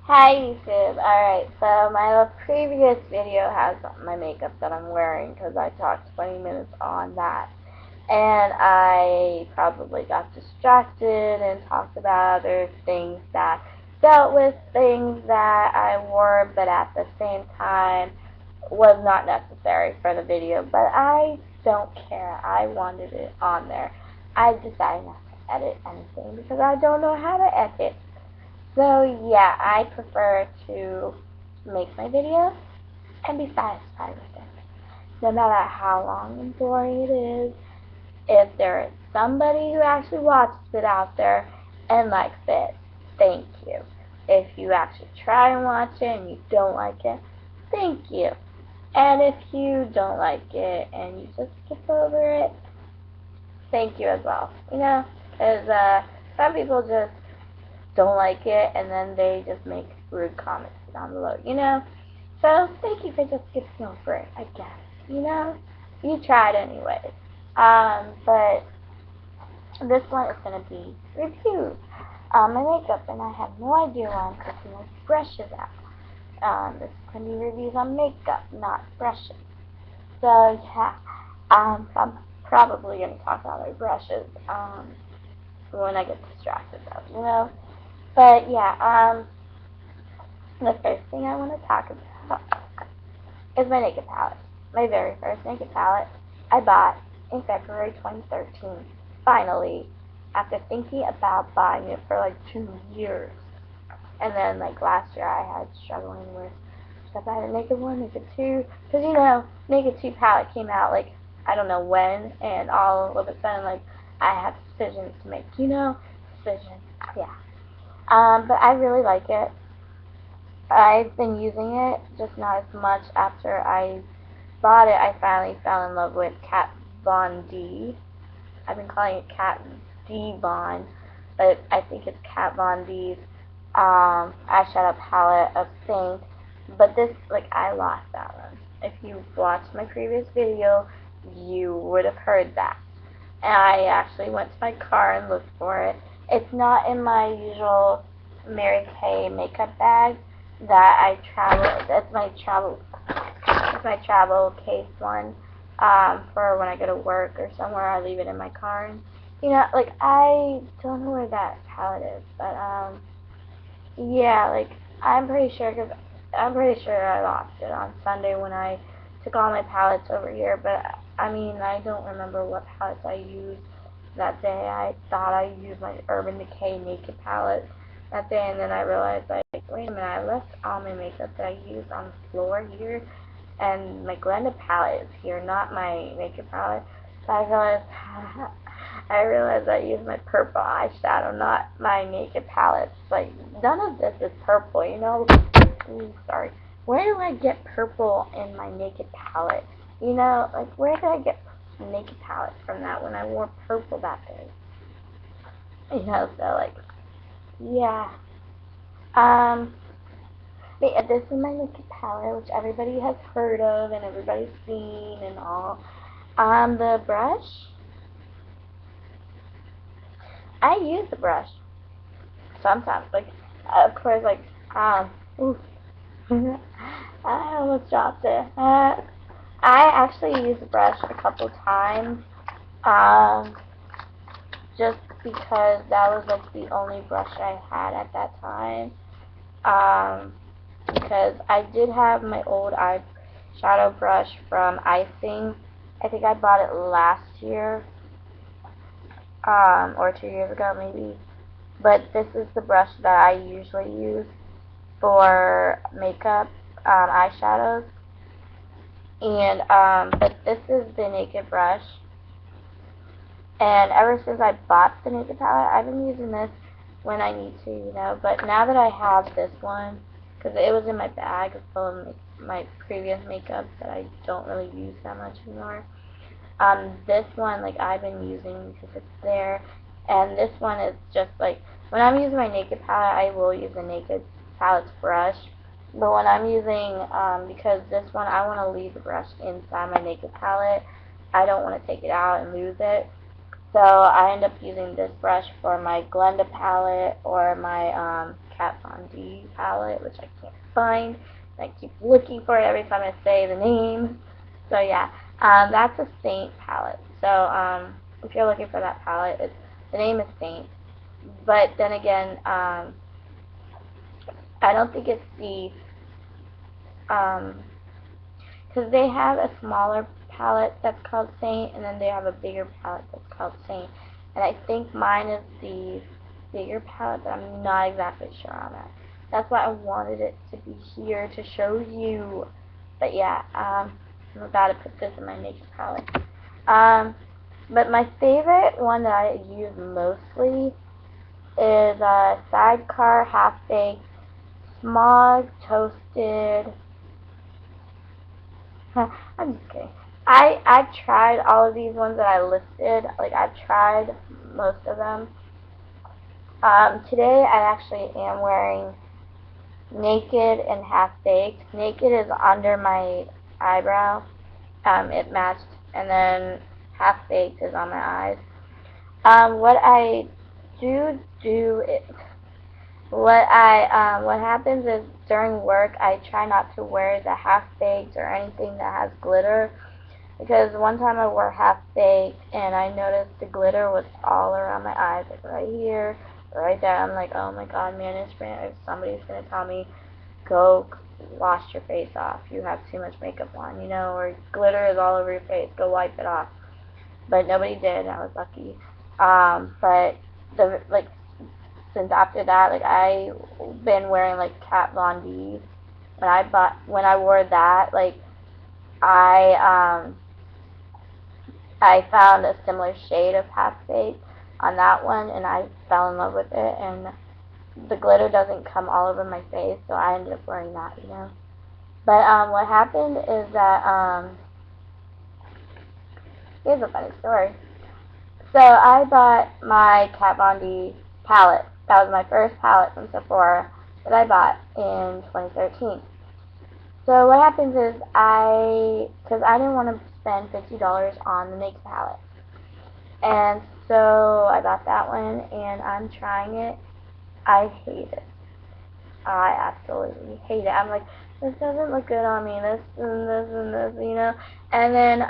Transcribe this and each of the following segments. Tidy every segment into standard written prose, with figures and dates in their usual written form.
Hi YouTube. Alright, so my previous video has my makeup that I'm wearing because I talked 20 minutes on that. And I probably got distracted and talked about other things that dealt with things that I wore, but at the same time was not necessary for the video. But I don't care. I wanted it on there. I decided not to edit anything because I don't know how to edit. So yeah, I prefer to make my video and be satisfied with it. No matter how long and boring it is, if there is somebody who actually watches it out there and likes it, thank you. If you actually try and watch it and you don't like it, thank you. And if you don't like it and you just skip over it, thank you as well. Because some people just don't like it, and then they just make rude comments down below. So thank you for just skipping over it, I guess. You tried anyways. But this one is going to be reviews. My makeup, and I have no idea why I'm taking my brushes out. This is going to be reviews on makeup, not brushes. So yeah, I'm probably going to talk about my brushes when I get distracted though. But yeah, the first thing I want to talk about is my makeup palette. My very first makeup palette I bought in February 2013. Finally, after thinking about buying it for like 2 years. And then like last year I had struggling with, should I buy the makeup one, makeup two? Because makeup two palette came out like I don't know when, and all of a sudden like I have decisions to make. Decisions. Yeah. But I really like it. I've been using it, just not as much after I bought it. I finally fell in love with Kat Von D. I've been calling it Kat D Von, but I think it's Kat Von D's eyeshadow palette of Saint. But this, like, I lost that one. If you watched my previous video, you would have heard that. And I actually went to my car and looked for it. It's not in my usual Mary Kay makeup bag that I travel. That's my travel case one. For when I go to work or somewhere, I leave it in my car. And, like I don't know where that palette is, but yeah, like I'm pretty sure I lost it on Sunday when I took all my palettes over here. But I mean, I don't remember what palettes I used that day. I thought I used my Urban Decay Naked palette that day, and then I realized, like, wait a minute, I left all my makeup that I used on the floor here, and my Glenda palette is here, not my makeup palette. So I realized I used my purple eyeshadow, not my makeup palette. Like, none of this is purple. Ooh, sorry. Where do I get purple in my naked palette? Like, where did I get naked palette from that when I wore purple that day? So, like, yeah. Um, but yeah, this is my naked palette, which everybody has heard of and everybody's seen and all. The brush, I use the brush sometimes. Like, of course, like, oof. I almost dropped it. I actually used the brush a couple times, um, just because that was like the only brush I had at that time. Because I did have my old eyeshadow brush from Icing. I think I bought it last year, or 2 years ago maybe. But this is the brush that I usually use for makeup, eyeshadows. And, but this is the naked brush. And ever since I bought the naked palette, I've been using this when I need to. But now that I have this one, because it was in my bag full of my previous makeup that I don't really use that much anymore. This one, like, I've been using because it's there. And this one is just, like, when I'm using my naked palette, I will use the naked palette's brush. But when I'm using, because this one, I want to leave the brush inside my naked palette. I don't want to take it out and lose it. So I end up using this brush for my Glenda palette or my Kat Von D palette, which I can't find. I keep looking for it every time I say the name. So yeah, that's a Saint palette. So if you're looking for that palette, the name is Saint. But then again, I don't think it's the, because they have a smaller palette that's called Saint, and then they have a bigger palette that's called Saint. And I think mine is the bigger palette, but I'm not exactly sure on that. That's why I wanted it to be here to show you. But yeah, I'm about to put this in my makeup palette. But my favorite one that I use mostly is Sidecar Half Baked Smog Toasted. I'm just kidding. I've tried all of these ones that I listed. Like, I've tried most of them. Today I actually am wearing Naked and Half Baked. Naked is under my eyebrow. It matched. And then Half Baked is on my eyes. What I what happens is during work I try not to wear the Half Baked or anything that has glitter, because one time I wore Half Baked and I noticed the glitter was all around my eyes, like right here, right there. I'm like, oh my god, man, if somebody's gonna tell me, go wash your face off, you have too much makeup on, you know, or glitter is all over your face, go wipe it off. But nobody did, and I was lucky. But since after that, like, I've been wearing like Kat Von D. When I wore that, like, I found a similar shade of Half Baked on that one, and I fell in love with it, and the glitter doesn't come all over my face, so I ended up wearing that, you know. But what happened is that here's a funny story. So I bought my Kat Von D palette. That was my first palette from Sephora that I bought in 2013. So what happens is because I didn't want to spend $50 on the makeup palette. And so I bought that one, and I'm trying it. I hate it. I absolutely hate it. I'm like, this doesn't look good on me, this and this and this, you know. And then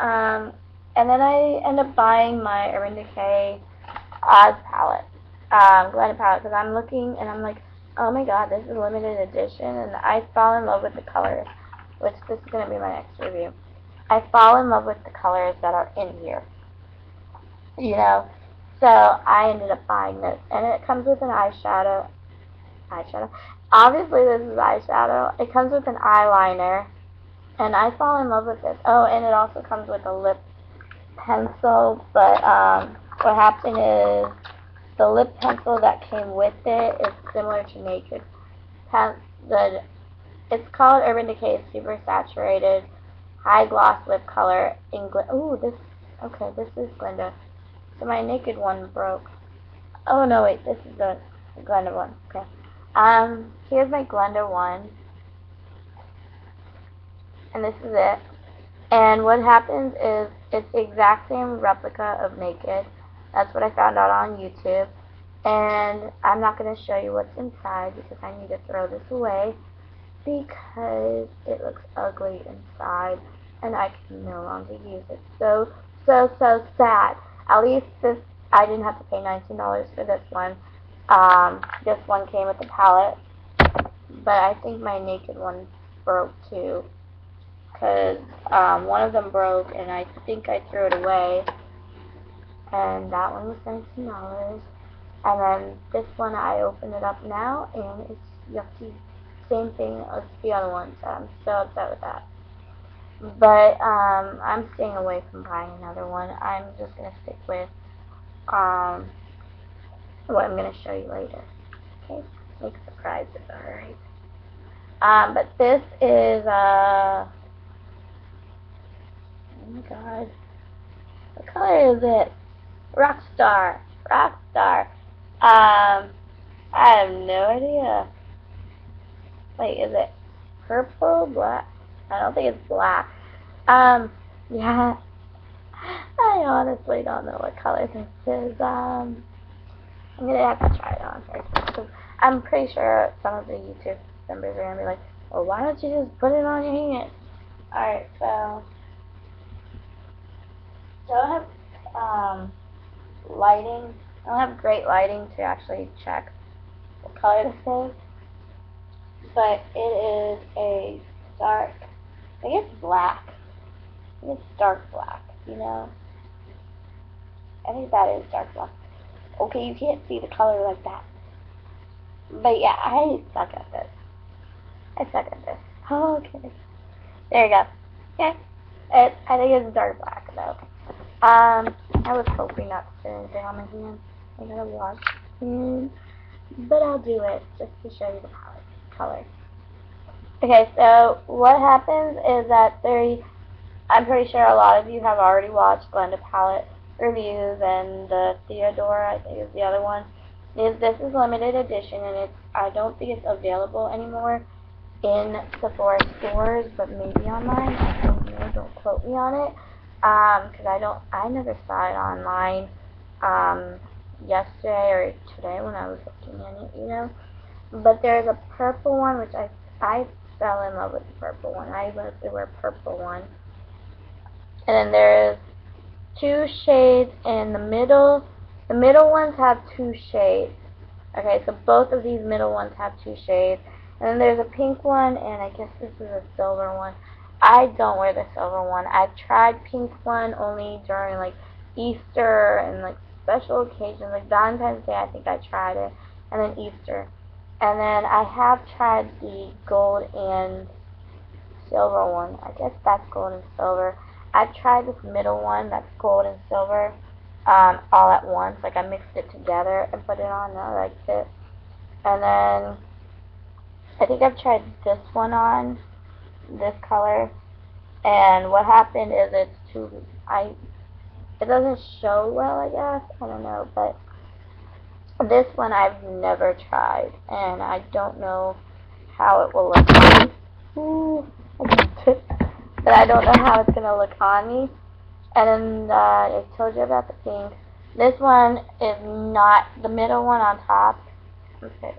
I end up buying my Urban Decay Oz palette, Glenda palette, because I'm looking and I'm like, oh my god, this is limited edition, and I fall in love with the colors, which this is going to be my next review. I fall in love with the colors that are in here, you know. So I ended up buying this, and it comes with an eyeshadow. Obviously this is eyeshadow. It comes with an eyeliner, and I fall in love with this. Oh, and it also comes with a lip pencil, but what happened is the lip pencil that came with it is similar to Naked. It's called Urban Decay Super Saturated High Gloss Lip Color in this is Glenda. So my Naked one broke. Oh no, wait, this is the Glenda one. Okay. Here's my Glenda one, and this is it. And what happens is it's the exact same replica of Naked. That's what I found out on YouTube. And I'm not going to show you what's inside because I need to throw this away because it looks ugly inside and I can no longer use it. So sad. At least I didn't have to pay $19 for this one. This one came with the palette, but I think my Naked one broke too, because one of them broke and I think I threw it away, and that one was $19. And then this one, I opened it up now and it's yucky. Same thing as the other one, so I'm so upset with that. But I'm staying away from buying another one. I'm just going to stick with what I'm going to show you later. Okay, make surprises, alright. But this is, oh my god, what color is it? Rockstar. I have no idea. Wait, is it purple, black? I don't think it's black. Yeah, I honestly don't know what color this is. I'm gonna have to try it on first, because I'm pretty sure some of the YouTube members are going to be like, well, why don't you just put it on your hand? Alright, so I have lighting. I don't have great lighting to actually check what color this is, but it is a dark, I think it's black. I think it's dark black, you know? I think that is dark black. Okay, you can't see the color like that. But yeah, I suck at this. Oh, okay. There you go. Okay. I think it's dark black though. I was hoping not to put anything on my hand. I gotta wash my hand. But I'll do it just to show you the color. Okay, so what happens is that I'm pretty sure a lot of you have already watched Glenda palette reviews, and the Theodora, I think is the other one. This is limited edition, and I don't think it's available anymore in Sephora stores, but maybe online. I don't know. Don't quote me on it, because I never saw it online yesterday or today when I was looking at it, you know. But there's a purple one, which I fell in love with the purple one. I mostly wear purple one. And then there's two shades in the middle. The middle ones have two shades. Okay, so both of these middle ones have two shades. And then there's a pink one, and I guess this is a silver one. I don't wear the silver one. I've tried pink one only during like Easter and like special occasions, like Valentine's Day. I think I tried it, and then Easter. And then I have tried the gold and silver one. I guess that's gold and silver. I've tried this middle one that's gold and silver all at once. Like I mixed it together and put it on, and I liked it. And then I think I've tried this one on, this color, and what happened is it doesn't show well, I guess. I don't know, but this one I've never tried, and I don't know how it will look on me. Ooh, I dropped it. But I don't know how it's going to look on me. And then I told you about the pink. This one is not the middle one on top. Okay.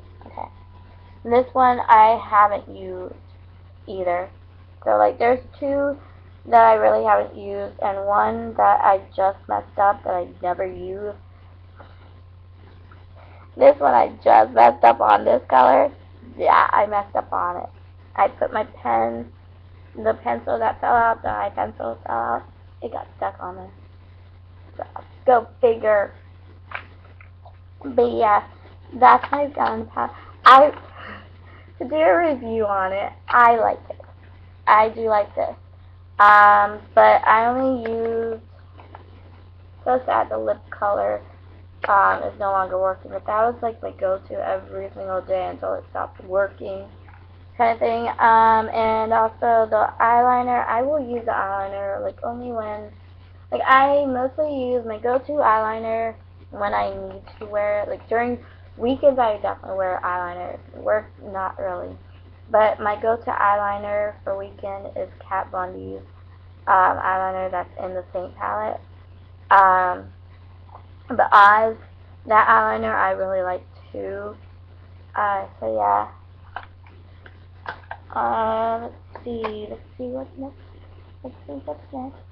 This one I haven't used either. So like there's two that I really haven't used, and one that I just messed up that I never used. This one I just messed up on this color. Yeah, I messed up on it. I put my pen, the pencil that fell out, the eye pencil fell out. It got stuck on there. So, go figure. But yeah, that's my gun palette. To do a review on it, I like it. I do like this. But I only use, so sad the lip color is no longer working, but that was like my go-to every single day until it stopped working, kind of thing. And also the eyeliner, I will use the eyeliner like only when, like I mostly use my go-to eyeliner when I need to wear it. Like during weekends I definitely wear eyeliner. Work, not really. But my go-to eyeliner for weekend is Kat Von D's eyeliner that's in the Saint palette. The eyes, that eyeliner I really like too. So yeah. Let's see what's next. Let's see what's next.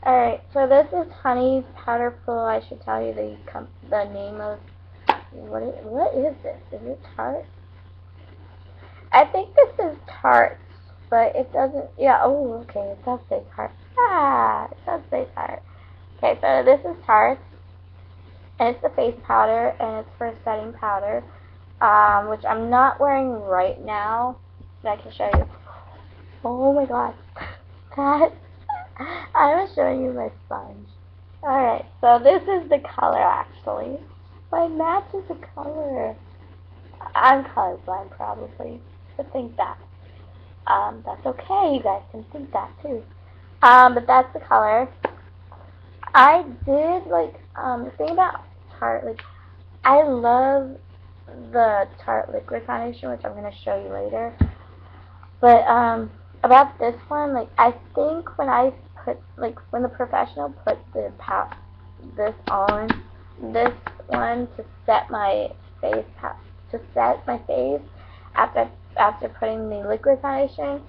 Alright, so this is Honey Powderful. I should tell you the name of, what is this? Is it Tarte? I think this is Tarte, but it doesn't, yeah, oh, okay, it does say Tarte. It does say Tarte. Okay, so this is Tarte, and it's the face powder, and it's for setting powder, which I'm not wearing right now, but I can show you. Oh my god, I was showing you my sponge. Alright, so this is the color actually. My match is the color. I'm colorblind probably, but think that. That's okay, you guys can think that too. But that's the color. I did like, the thing about Tarte, like, I love the Tarte liquid foundation, which I'm going to show you later. But, about this one, like, I think when I put, like, when the professional put this on, this one to set my face, to to set my face after putting the liquid foundation,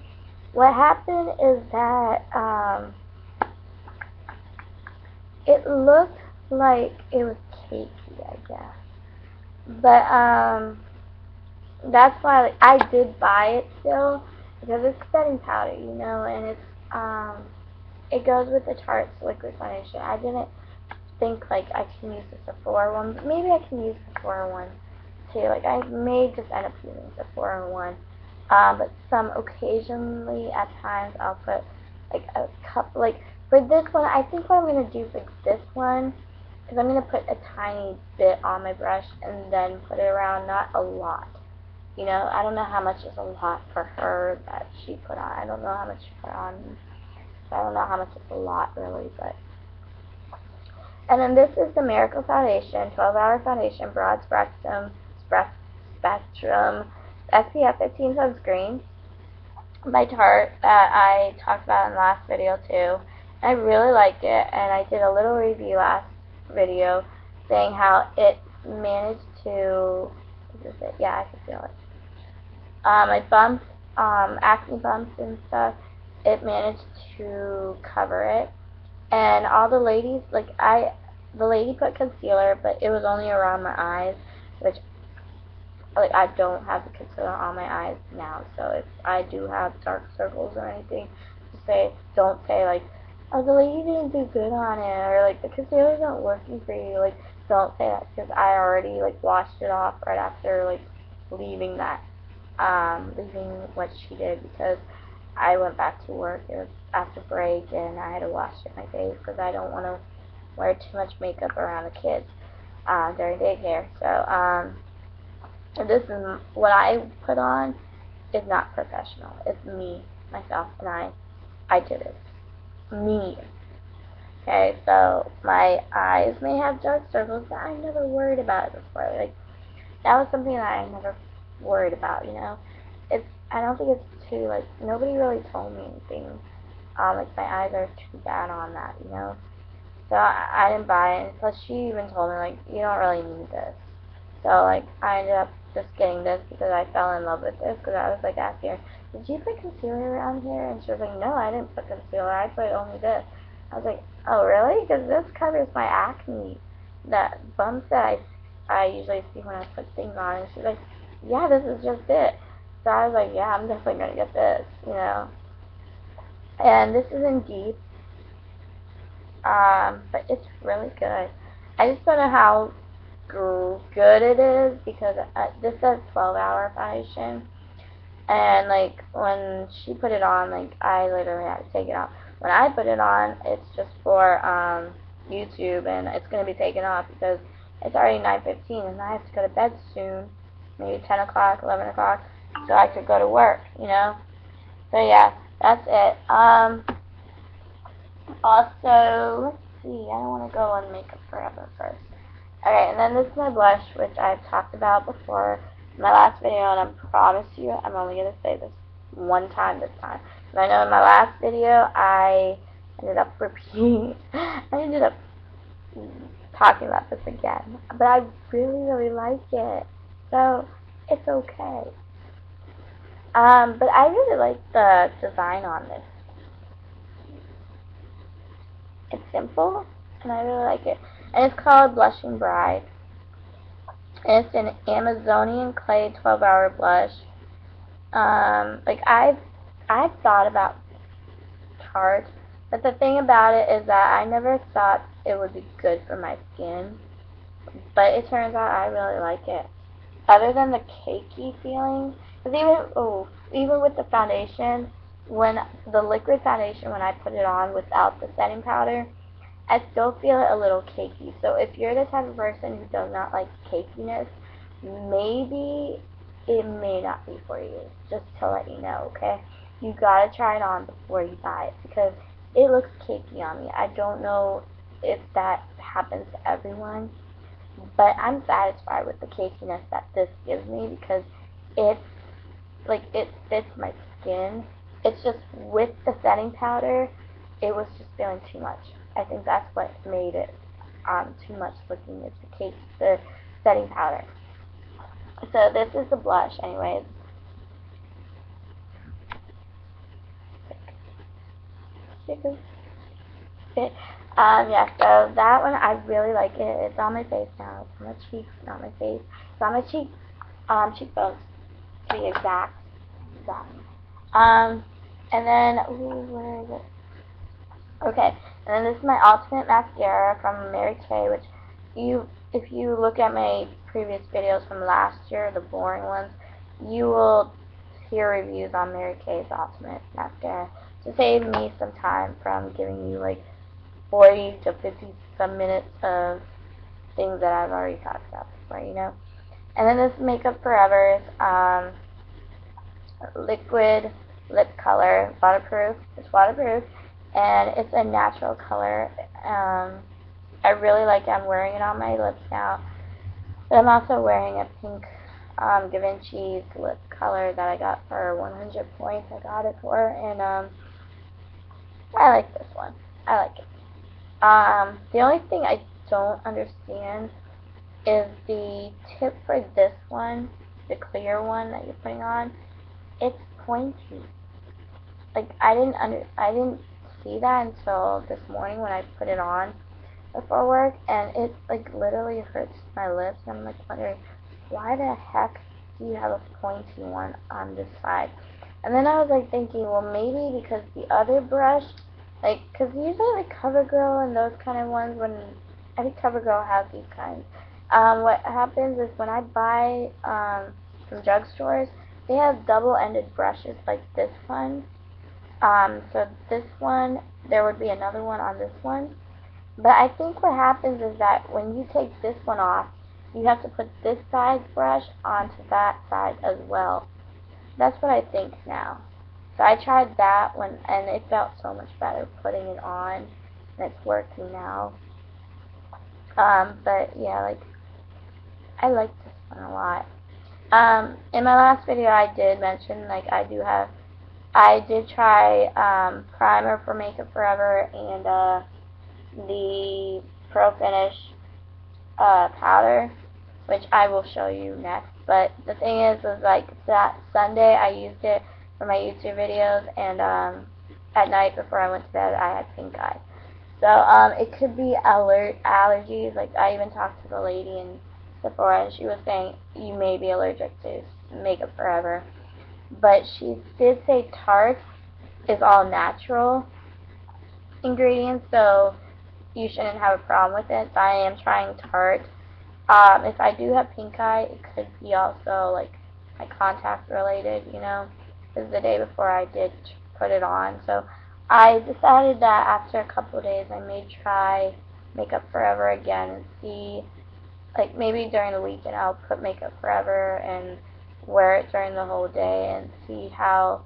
what happened is that it looked like it was cakey, I guess. But that's why, like, I did buy it still because it's setting powder, you know, and it goes with the Tarte's liquid foundation. I didn't think like I can use the Sephora one, but maybe I can use the Sephora one too. Like, I may just end up using the Sephora one, but some occasionally at times I'll put like a couple. Like for this one, I think what I'm gonna do for this one is I'm gonna put a tiny bit on my brush and then put it around, not a lot. You know, I don't know how much is a lot for her that she put on. I don't know how much she put on. So I don't know how much is a lot really, but. And then this is the Miracle Foundation, 12-hour foundation, broad spectrum SPF 15 sunscreen by Tarte that I talked about in the last video too. I really like it, and I did a little review last video saying how it managed to, is this it? Yeah, I can feel it. My bumps, acne bumps and stuff, it managed to cover it. And all the ladies, like the lady put concealer, but it was only around my eyes, which, like, I don't have the concealer on my eyes now, so if I do have dark circles or anything, don't say like, oh, the lady didn't do good on it, or like the concealer's not working for you. Like, don't say that, because I already like washed it off right after like leaving what she did, because I went back to work. It was after break, and I had to wash my face because I don't want to wear too much makeup around the kids during daycare. So this is what I put on is not professional. It's me, myself, and I did it. Me. Okay, so my eyes may have dark circles, but I never worried about it before. Like, that was something that I never worried about, you know. I don't think it's too, like, nobody really told me anything. Like, my eyes are too bad on that, you know. So I didn't buy it. And plus, she even told me, like, you don't really need this. So, like, I ended up just getting this because I fell in love with this. Because I was, like, asking her, did you put concealer around here? And she was like, no, I didn't put concealer. I put only this. I was like, oh, really? Because this covers my acne. That bumps that I usually see when I put things on. And she's like, yeah, this is just it. So I was like, yeah, I'm definitely going to get this, you know. And this is in deep. But it's really good. I just don't know how good it is because this says 12-hour foundation. And, like, when she put it on, like, I literally had to take it off. When I put it on, it's just for YouTube, and it's going to be taken off because it's already 9:15, and I have to go to bed soon, maybe 10 o'clock, 11 o'clock, so I could go to work, you know. So, yeah, that's it. Also, let's see, I don't want to go on makeup forever first. Okay, and then this is my blush, which I've talked about before in my last video, and I promise you I'm only going to say this one time this time. And I know in my last video I ended up talking about this again, but I really, really like it, so it's okay. But I really like the design on this. It's simple, and I really like it. And it's called Blushing Bride. And it's an Amazonian clay 12-hour blush. Like, I've thought about Tarte, but the thing about it is that I never thought it would be good for my skin. But it turns out I really like it. Other than the cakey feeling, because even with the foundation, when the liquid foundation, when I put it on without the setting powder, I still feel it a little cakey. So if you're the type of person who does not like cakiness, maybe it may not be for you. Just to let you know, okay? You gotta try it on before you buy it because it looks cakey on me. I don't know if that happens to everyone, but I'm satisfied with the cakiness that this gives me because it fits my skin. It's just with the setting powder, it was just feeling too much. I think that's what made it too much looking. It's the setting powder. So this is the blush, anyways. Yeah, so that one, I really like it. It's on my face now. It's on my cheeks, not my face. It's on my cheekbones, to be exact. And then, ooh, where is it? Okay, and then this is my ultimate mascara from Mary Kay, which if you look at my previous videos from last year, the boring ones, you will hear reviews on Mary Kay's ultimate mascara to save me some time from giving you like 40 to 50 some minutes of things that I've already talked about before, you know. And then this Makeup Forever's liquid lip color, waterproof. It's waterproof, and it's a natural color. I really like it. I'm wearing it on my lips now. But I'm also wearing a pink Givenchy's lip color that I got for 100 points. I got it for, and I like this one. I like it. The only thing I don't understand is the tip for this one, the clear one that you're putting on. It's pointy. Like I didn't see that until this morning when I put it on before work, and it like literally hurts my lips. And I'm like wondering, why the heck do you have a pointy one on this side? And then I was like thinking, well, maybe because the other brush, like, because usually like CoverGirl and those kind of ones, when I think CoverGirl has these kinds, what happens is when I buy from drugstores, they have double-ended brushes like this one. So this one, there would be another one on this one. But I think what happens is that when you take this one off, you have to put this side brush onto that side as well. That's what I think now. So I tried that one, and it felt so much better putting it on, and it's working now. But yeah, like, I like this one a lot. In my last video, I did mention, like, I did try primer for Makeup Forever and the Pro Finish powder, which I will show you next. But the thing is like that Sunday I used it for my YouTube videos, and at night before I went to bed I had pink eye. So it could be allergies. Like I even talked to the lady in Sephora, and she was saying you may be allergic to Makeup Forever. But she did say Tarte is all natural ingredients, so you shouldn't have a problem with it. So I am trying Tarte. If I do have pink eye, it could be also like my contact related, you know, because the day before I did put it on. So I decided that after a couple of days I may try Makeup Forever again and see, like maybe during the weekend I'll put Makeup Forever and wear it during the whole day and see how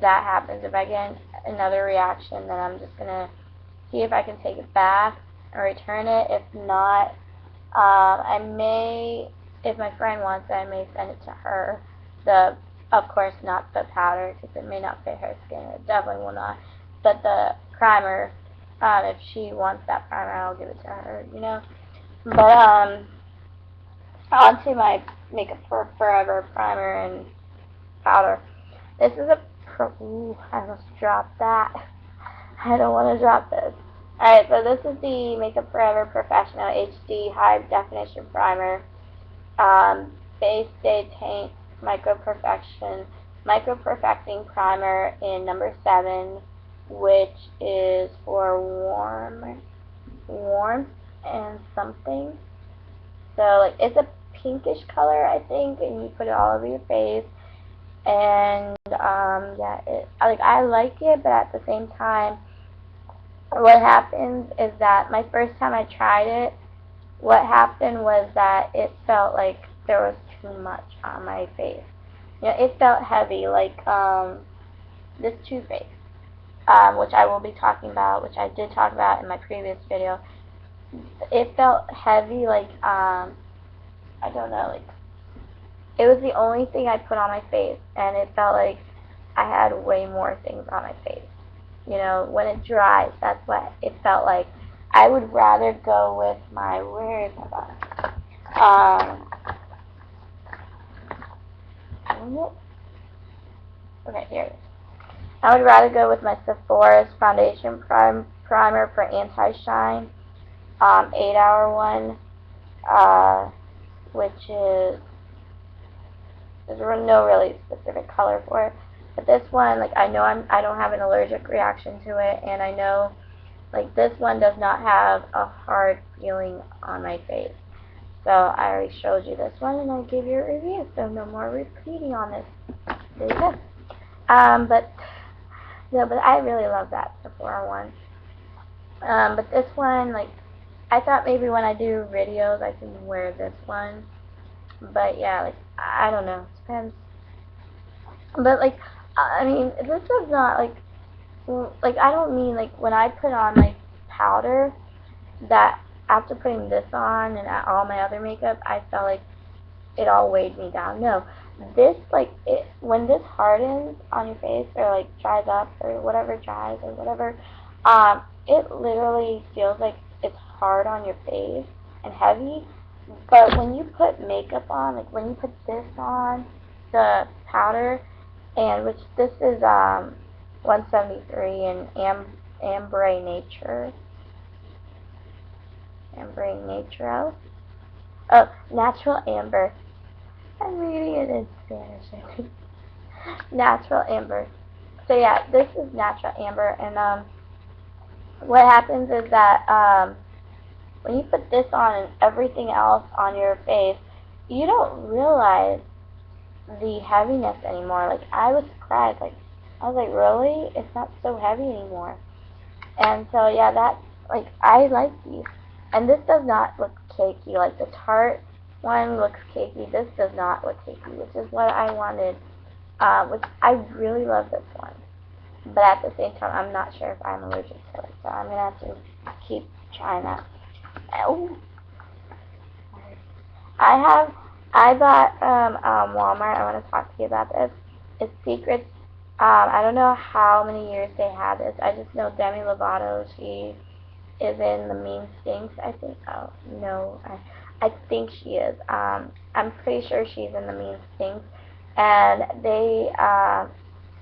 that happens. If I get another reaction, then I'm just going to see if I can take it back and return it. If not, I may, if my friend wants it, I may send it to her. Of course, not the powder, because it may not fit her skin. It definitely will not. But the primer, if she wants that primer, I'll give it to her, you know. But, onto my Makeup Forever primer and powder. This is a ooh, I almost dropped that. I don't want to drop this. Alright, so this is the Makeup Forever Professional HD High Definition Primer. Base Day Taint Micro Perfecting Primer in number 7, which is for warmth and something. So like it's a pinkish color, I think, and you put it all over your face. And yeah, I like it, but at the same time, what happens is that my first time I tried it, what happened was that it felt like there was too much on my face. You know, it felt heavy, like this Too Faced, which I will be talking about, which I did talk about in my previous video. It felt heavy, like I don't know, like it was the only thing I put on my face, and it felt like I had way more things on my face. You know, when it dries, that's what it felt like. I would rather go with my, where is my bottom? finding it. Okay, here it is. I would rather go with my Sephora's foundation primer for anti-shine, 8-hour one, which is, there's no really specific color for it. But this one, like, I know I don't have an allergic reaction to it, and I know, like, this one does not have a hard feeling on my face. So I already showed you this one, and I gave you a review, so no more repeating on this. There you go. But I really love that Sephora one. But this one, like, I thought maybe when I do videos I can wear this one. But yeah, like, I don't know. Depends. But, like, I mean, this is not, like, I don't mean, like, when I put on, like, powder, that after putting this on and all my other makeup, I felt like it all weighed me down. No. This, like, when this hardens on your face or, like, dries up or whatever, it literally feels like it's hard on your face and heavy. But when you put makeup on, like, when you put this on, the powder, and which this is 173 in Ambre Nature. Ambre Natural. Oh, Natural Amber. I'm reading it in Spanish, I think. Natural Amber. So yeah, this is Natural Amber, and what happens is that when you put this on and everything else on your face, you don't realize the heaviness anymore. Like, I was surprised. Like, I was like, really? It's not so heavy anymore. And so yeah, like, I like these. And this does not look cakey. Like, the Tarte one looks cakey. This does not look cakey, which is what I wanted. Which I really love this one. But at the same time, I'm not sure if I'm allergic to it. So I'm going to have to keep trying that. Oh. I bought Walmart. I want to talk to you about this. It's Secrets. I don't know how many years they had this. I just know Demi Lovato, she is in the Mean Stinks, I think. Oh, no. I think she is. I'm pretty sure she's in the Mean Stinks. And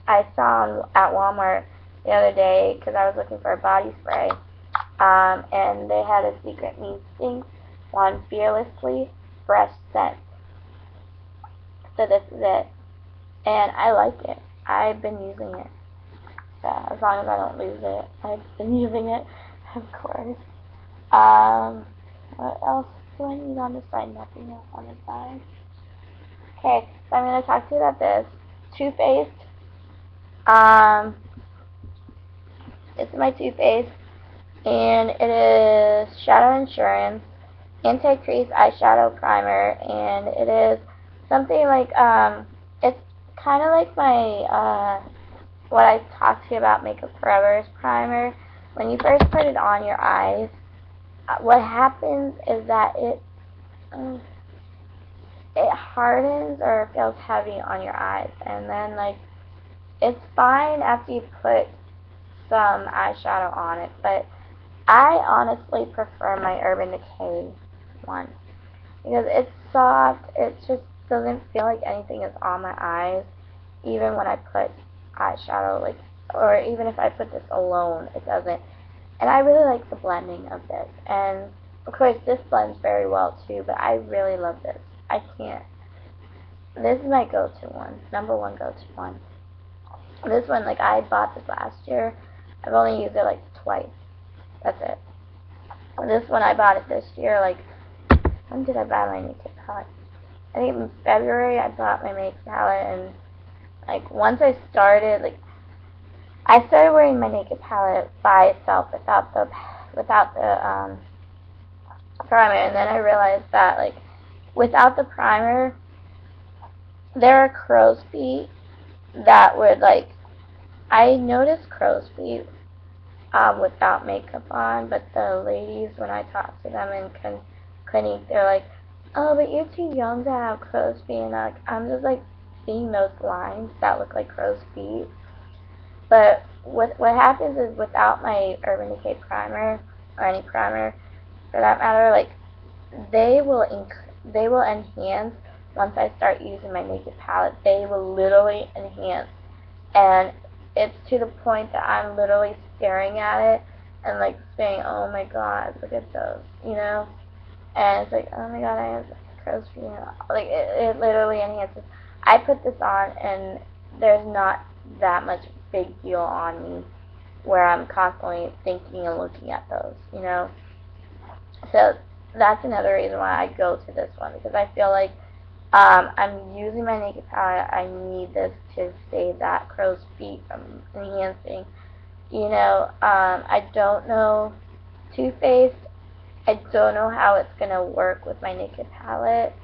I saw at Walmart the other day, because I was looking for a body spray, and they had a Secret Mean Stinks one, Fearlessly Fresh Scent. So this is it. And I like it. I've been using it. So as long as I don't lose it, I've been using it, of course. What else do I need on this side? Nothing else on this side. Okay, so I'm going to talk to you about this. Too Faced. This is my Too Faced, and it is Shadow Insurance Anti-Crease Eyeshadow Primer, and it is something like, it's kind of like my, what I talked to you about Makeup Forever's primer. When you first put it on your eyes, what happens is that it hardens or feels heavy on your eyes, and then, like, it's fine after you put some eyeshadow on it, but I honestly prefer my Urban Decay one because it's soft. It just doesn't feel like anything is on my eyes, even when I put eyeshadow, like, or even if I put this alone, it doesn't. And I really like the blending of this, and of course this blends very well too, but I really love this. I can't. This is my go-to one, number one go-to one. This one, like, I bought this last year. I've only used it like twice. That's it. And this one I bought it this year. Like, when did I buy my makeup palette? I think in February I bought my makeup palette, and like once I started, like, I started wearing my makeup palette by itself without the primer, and then I realized that, like, without the primer, there are crow's feet that would, like, I noticed crow's feet without makeup on, but the ladies, when I talked to them in clinic, they're like, oh, but you're too young to have crow's feet, and I'm just, like, seeing those lines that look like crow's feet. But what happens is, without my Urban Decay primer, or any primer for that matter, like, they will enhance once I start using my makeup palette, they will literally enhance. And it's to the point that I'm literally staring at it and like saying, oh my god, look at those, you know? And it's like, oh my god, I have crow's feet. Like, it literally enhances. I put this on and there's not that much big deal on me where I'm constantly thinking and looking at those, you know? So that's another reason why I go to this one, because I feel like I'm using my makeup palette. I need this to save that crow's feet from enhancing. You know, I don't know Too Faced. I don't know how it's going to work with my makeup palette.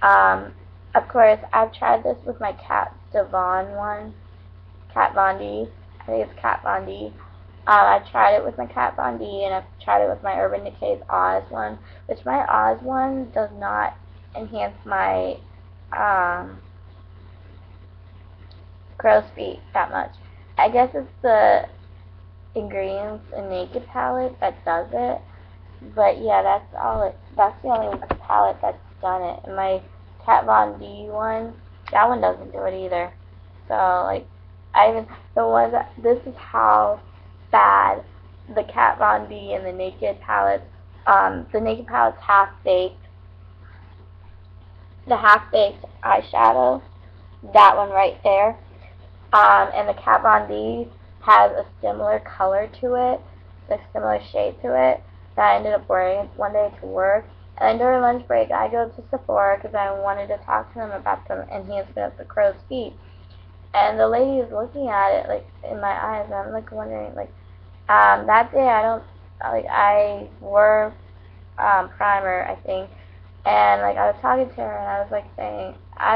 Of course, I've tried this with my Kat Von one. Kat Von D. I think it's Kat Von D. I tried it with my Kat Von D, and I've tried it with my Urban Decay's Oz one, which my Oz one does not enhance my crow's feet that much. I guess it's the ingredients in makeup palette that does it. But yeah, that's the only palette that's done it. And my Kat Von D one, that one doesn't do it either. So like, this is how bad the Kat Von D and the Naked palette. The Naked palette's half baked. The half baked eyeshadow, that one right there. And the Kat Von D has a similar color to it, a similar shade to it, that I ended up wearing one day to work. And then during lunch break, I go to Sephora because I wanted to talk to them about the enhancement of the crow's feet. And the lady is looking at it like in my eyes, and I'm like wondering, like, that day I wore primer, I think, and like I was talking to her and I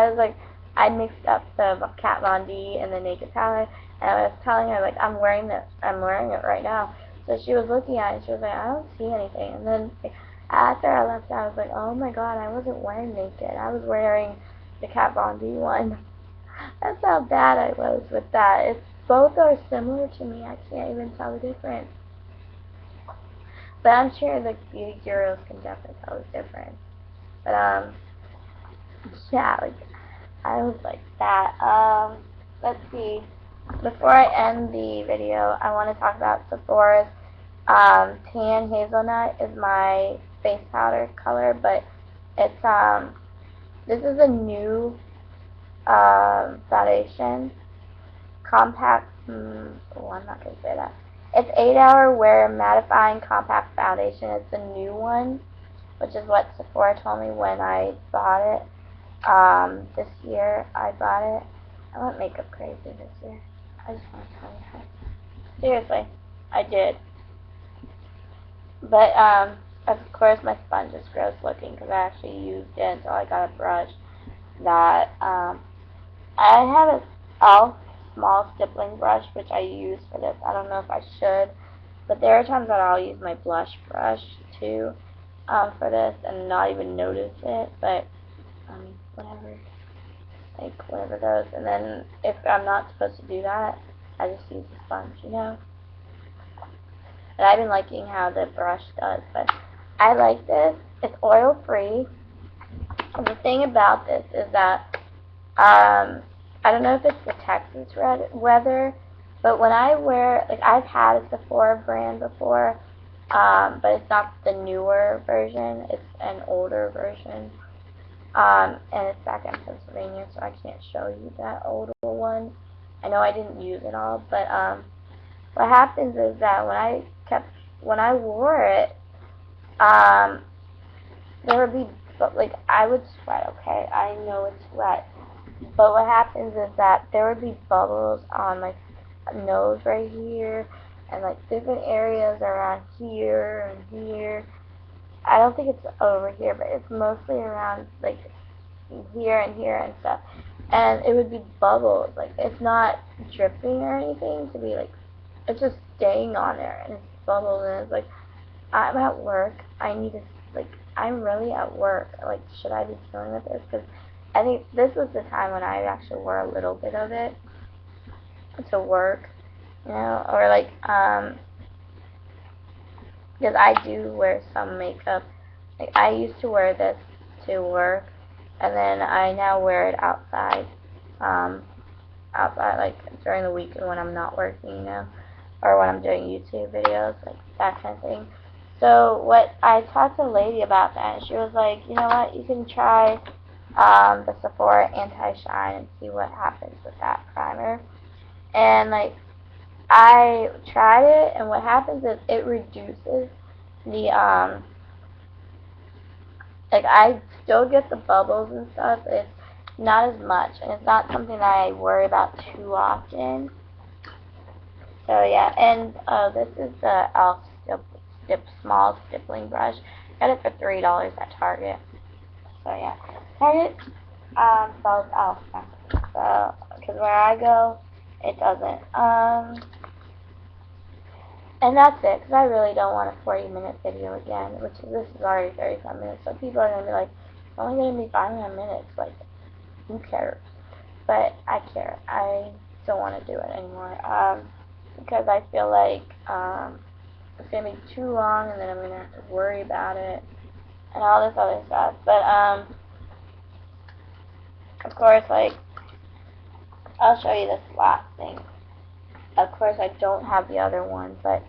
was like I mixed up the Kat Von D and the Naked palette, and I was telling her like I'm wearing it right now. So she was looking at it and she was like, I don't see anything. And then like, after I left I was like, oh my god, I wasn't wearing Naked, I was wearing the Kat Von D one. That's how bad I was with that. Both are similar to me. I can't even tell the difference. But I'm sure the beauty gurus can definitely tell the difference. But yeah, like I was like that. Let's see. Before I end the video, I want to talk about Sephora's Tan Hazelnut is my face powder color, but it's this is a new foundation, compact. Oh, I'm not gonna say that. It's 8-hour wear mattifying compact foundation. It's a new one, which is what Sephora told me when I bought it. This year I bought it. I went makeup crazy this year. I just want to tell you that. Seriously, I did. But of course my sponge is gross looking because I actually used it until I got a brush that I have a small stippling brush which I use for this. I don't know if I should, but there are times that I'll use my blush brush too for this and not even notice it, but whatever, like whatever goes. And then if I'm not supposed to do that, I just use the sponge, you know. And I've been liking how the brush does, but I like this. It's oil free. The thing about this is that I don't know if it's the Texas weather, but when I wear, like I've had a Sephora brand before, but it's not the newer version, it's an older version, and it's back in Pennsylvania, so I can't show you that older one. I know I didn't use it all, but what happens is that when I wore it, there would be, like, I would sweat, okay, I know it's sweat, but what happens is that there would be bubbles on my nose right here, and like different areas around here and here. I don't think it's over here, but it's mostly around like here and here and stuff. And it would be bubbles, like it's not dripping or anything to be like, it's just staying on there and it's bubbles, and it's like, I'm at work, I need to, like, I'm really at work, like, should I be dealing with this? Because I think this was the time when I actually wore a little bit of it to work, you know, or like, because I do wear some makeup, like, I used to wear this to work, and then I now wear it outside, outside like during the week when I'm not working, you know, or when I'm doing YouTube videos, like that kind of thing. So what I talked to a lady about that, and she was like, you know what, you can try the Sephora Anti-Shine and see what happens with that primer. And like I tried it, and what happens is it reduces the like I still get the bubbles and stuff, but it's not as much, and it's not something that I worry about too often. So yeah, and this is the Elf small stippling brush. Got it for $3 at Target. So yeah, Target sells Elf now. So because where I go, it doesn't. And that's it, because I really don't want a 40-minute video again, which this is already 35 minutes, so people are going to be like, it's only going to be 5 minutes, like, who cares? But I care. I don't want to do it anymore, because I feel like it's going to be too long, and then I'm going to have to worry about it, and all this other stuff. But, of course, like, I'll show you this last thing. Of course, I don't have the other one, but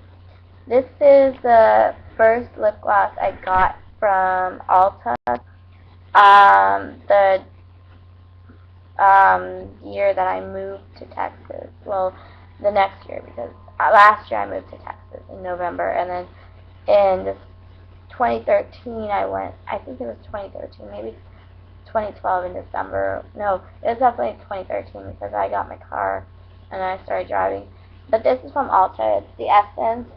this is the first lip gloss I got from Ulta. The year that I moved to Texas. Well, the next year, because last year I moved to Texas in November, and then in 2013 I went. I think it was 2013, maybe 2012 in December. No, it was definitely 2013 because I got my car and I started driving. But this is from Ulta. It's the Essence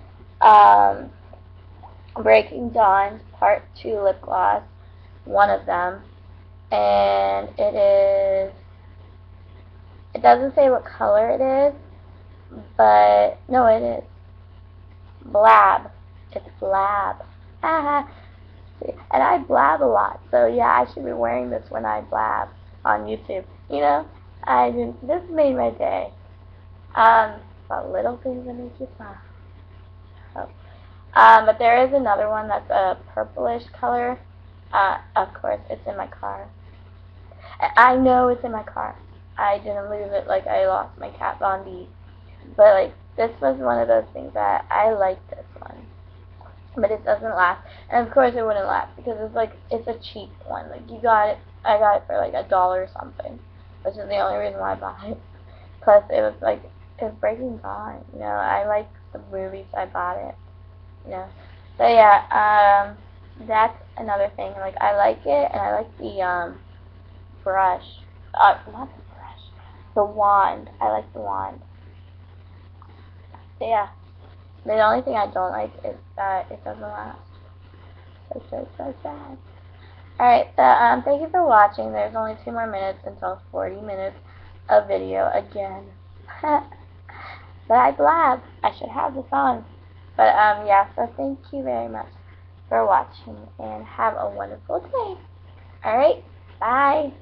Breaking Dawn Part 2 lip gloss, one of them, and it doesn't say what color it is, but no, it is blab. It's blab. And I blab a lot, so yeah, I should be wearing this when I blab on YouTube. You know, this made my day. But little things that make you smile. So, but there is another one that's a purplish color. Of course, it's in my car. I know it's in my car. I didn't lose it like I lost my Kat Von D. But like this was one of those things that I like this one, but it doesn't last. And of course, it wouldn't last because it's a cheap one. Like I got it for like $1 or something, which is the only reason why I bought it. Plus, it was Breaking Dawn. You know, I like the movie, so I bought it. You know, so yeah, that's another thing. Like I like it, and I like the brush. Not the brush, the wand. I like the wand. So yeah, the only thing I don't like is that it doesn't last. So sad. Alright, so thank you for watching. There's only 2 more minutes until 40 minutes of video again. But I blab. I should have this on. But yeah, so thank you very much for watching and have a wonderful day. Alright, bye.